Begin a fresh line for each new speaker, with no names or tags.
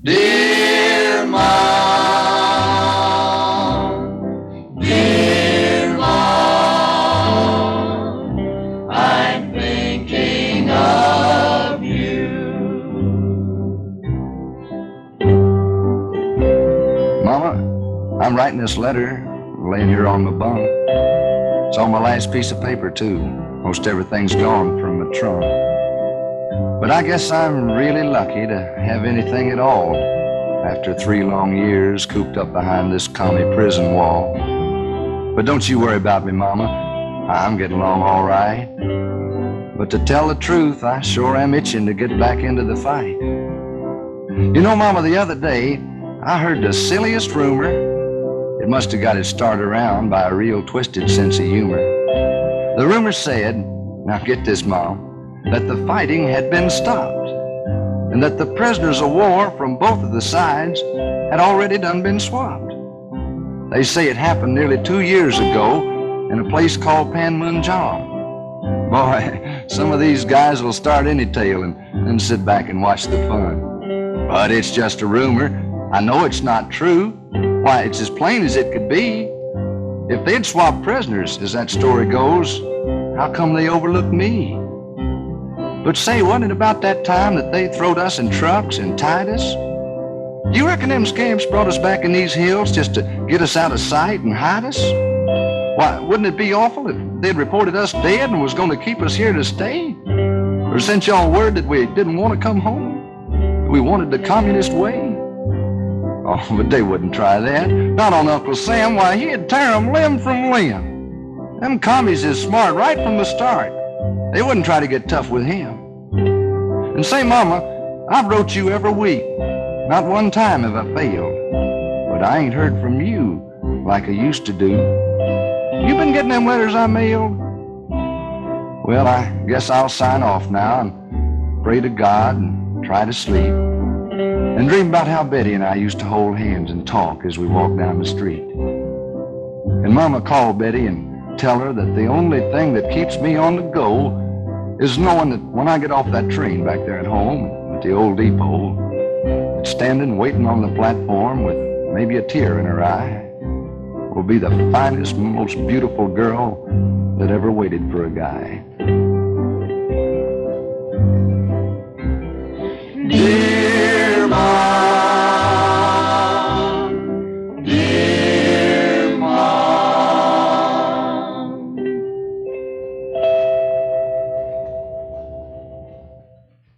Dear Mom, dear Mom, I'm thinking of you.
Mama, I'm writing this letter, laying here on my bunk. It's on my last piece of paper, too. Most everything's gone from my trunk. But I guess I'm really lucky to have anything at all after 3 long years cooped up behind this commie prison wall. But don't you worry about me, Mama. I'm getting along all right. But to tell the truth, I sure am itching to get back into the fight. You know, Mama, the other day, I heard the silliest rumor. It must have got its start around by a real twisted sense of humor. The rumor said, now get this, Mom, that the fighting had been stopped and that the prisoners of war from both of the sides had already done been swapped. They say it happened nearly 2 years ago in a place called Panmunjom. Boy, some of these guys will start any tale and sit back and watch the fun. But it's just a rumor. I know it's not true. Why, it's as plain as it could be. If they'd swapped prisoners, as that story goes, how come they overlooked me? But say, wasn't it about that time that they throwed us in trucks and tied us? Do you reckon them scamps brought us back in these hills just to get us out of sight and hide us? Why, wouldn't it be awful if they'd reported us dead and was going to keep us here to stay? Or sent y'all word that we didn't want to come home? We wanted the communist way? Oh, but they wouldn't try that. Not on Uncle Sam. Why, he'd tear 'em limb from limb. Them commies is smart right from the start. They wouldn't try to get tough with him. And say, Mama, I've wrote you every week. Not one time have I failed. But I ain't heard from you like I used to do. You been getting them letters I mailed? Well, I guess I'll sign off now and pray to God and try to sleep. And dream about how Betty and I used to hold hands and talk as we walked down the street. And Mama, call Betty and tell her that the only thing that keeps me on the go is knowing that when I get off that train back there at home at the old depot, that standing waiting on the platform with maybe a tear in her eye will be the finest, most beautiful girl that ever waited for a guy.